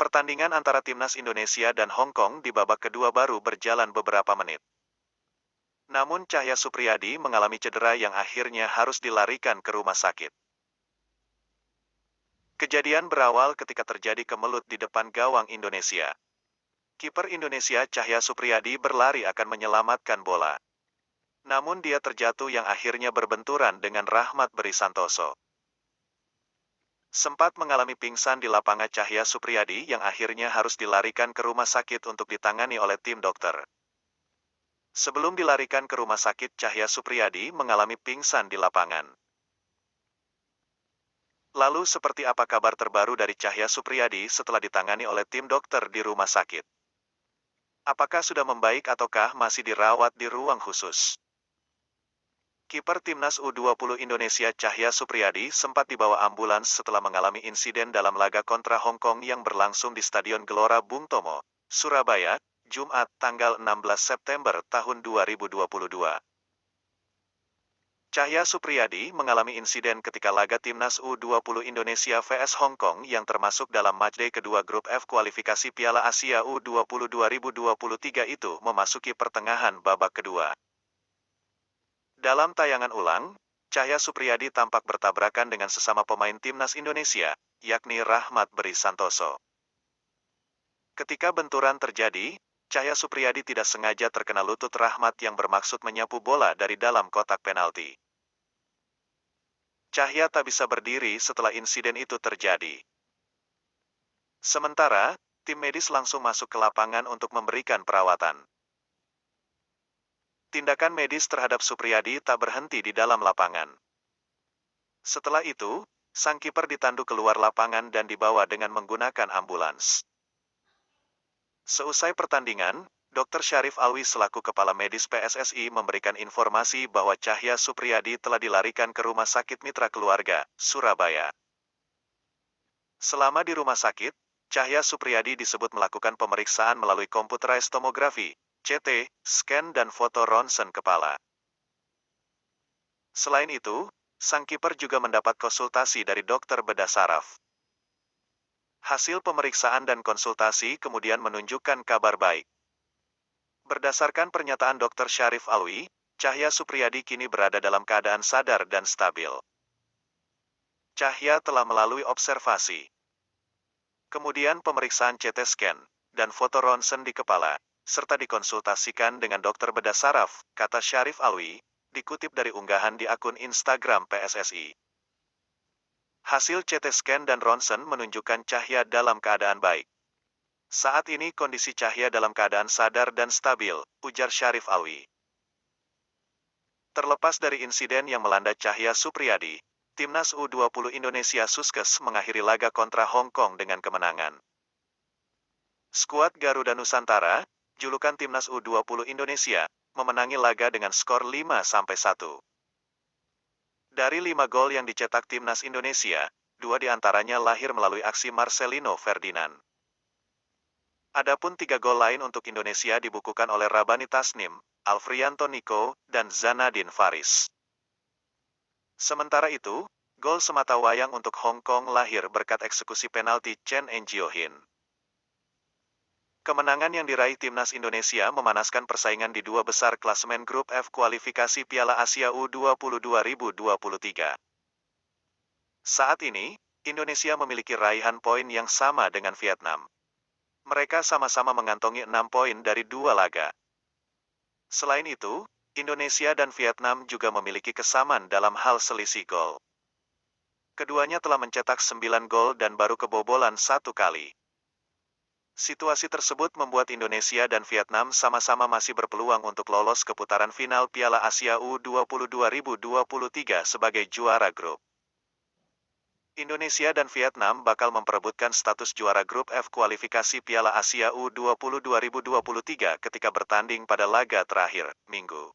Pertandingan antara timnas Indonesia dan Hong Kong di babak kedua baru berjalan beberapa menit. Namun Cahya Supriyadi mengalami cedera yang akhirnya harus dilarikan ke rumah sakit. Kejadian berawal ketika terjadi kemelut di depan gawang Indonesia. Kiper Indonesia Cahya Supriyadi berlari akan menyelamatkan bola. Namun dia terjatuh yang akhirnya berbenturan dengan Rahmat Berisantoso. Sempat mengalami pingsan di lapangan Cahya Supriyadi yang akhirnya harus dilarikan ke rumah sakit untuk ditangani oleh tim dokter. Sebelum dilarikan ke rumah sakit, Cahya Supriyadi mengalami pingsan di lapangan. Lalu seperti apa kabar terbaru dari Cahya Supriyadi setelah ditangani oleh tim dokter di rumah sakit? Apakah sudah membaik ataukah masih dirawat di ruang khusus? Kiper Timnas U20 Indonesia Cahya Supriyadi sempat dibawa ambulans setelah mengalami insiden dalam laga kontra Hong Kong yang berlangsung di Stadion Gelora Bung Tomo, Surabaya, Jumat, tanggal 16 September tahun 2022. Cahya Supriyadi mengalami insiden ketika laga Timnas U20 Indonesia vs Hong Kong yang termasuk dalam matchday kedua grup F kualifikasi Piala Asia U20 2023 itu memasuki pertengahan babak kedua. Dalam tayangan ulang, Cahya Supriyadi tampak bertabrakan dengan sesama pemain Timnas Indonesia, yakni Rahmat Berisantoso. Ketika benturan terjadi, Cahya Supriyadi tidak sengaja terkena lutut Rahmat yang bermaksud menyapu bola dari dalam kotak penalti. Cahya tak bisa berdiri setelah insiden itu terjadi. Sementara, tim medis langsung masuk ke lapangan untuk memberikan perawatan. Tindakan medis terhadap Supriyadi tak berhenti di dalam lapangan. Setelah itu, sang kiper ditandu keluar lapangan dan dibawa dengan menggunakan ambulans. Seusai pertandingan, Dr. Syarif Alwi selaku Kepala Medis PSSI memberikan informasi bahwa Cahya Supriyadi telah dilarikan ke Rumah Sakit Mitra Keluarga, Surabaya. Selama di rumah sakit, Cahya Supriyadi disebut melakukan pemeriksaan melalui computerized tomography, CT, scan dan foto ronsen kepala. Selain itu, sang kiper juga mendapat konsultasi dari dokter bedah saraf. Hasil pemeriksaan dan konsultasi kemudian menunjukkan kabar baik. Berdasarkan pernyataan Dr. Syarif Alwi, Cahya Supriyadi kini berada dalam keadaan sadar dan stabil. Cahya telah melalui observasi, kemudian pemeriksaan CT scan, dan foto ronsen di kepala, serta dikonsultasikan dengan dokter bedah saraf, kata Syarif Alwi, dikutip dari unggahan di akun Instagram PSSI. Hasil CT scan dan ronsen menunjukkan Cahya dalam keadaan baik. Saat ini kondisi Cahya dalam keadaan sadar dan stabil, ujar Syarif Alwi. Terlepas dari insiden yang melanda Cahya Supriyadi, Timnas U20 Indonesia Suskes mengakhiri laga kontra Hong Kong dengan kemenangan. Skuad Garuda Nusantara, julukan Timnas U20 Indonesia, memenangi laga dengan skor 5-1. Dari 5 gol yang dicetak Timnas Indonesia, 2 diantaranya lahir melalui aksi Marcelino Ferdinand. Adapun 3 gol lain untuk Indonesia dibukukan oleh Rabani Tasnim, Alfrianto Niko, dan Zanadin Faris. Sementara itu, gol sematawayang untuk Hong Kong lahir berkat eksekusi penalti Chen Enjiohin. Kemenangan yang diraih Timnas Indonesia memanaskan persaingan di 2 besar klasemen grup F kualifikasi Piala Asia U20 2023. Saat ini, Indonesia memiliki raihan poin yang sama dengan Vietnam. Mereka sama-sama mengantongi 6 poin dari 2 laga. Selain itu, Indonesia dan Vietnam juga memiliki kesamaan dalam hal selisih gol. Keduanya telah mencetak 9 gol dan baru kebobolan 1 kali. Situasi tersebut membuat Indonesia dan Vietnam sama-sama masih berpeluang untuk lolos ke putaran final Piala Asia U20 2023 sebagai juara grup. Indonesia dan Vietnam bakal memperebutkan status juara grup F kualifikasi Piala Asia U20 2023 ketika bertanding pada laga terakhir, Minggu.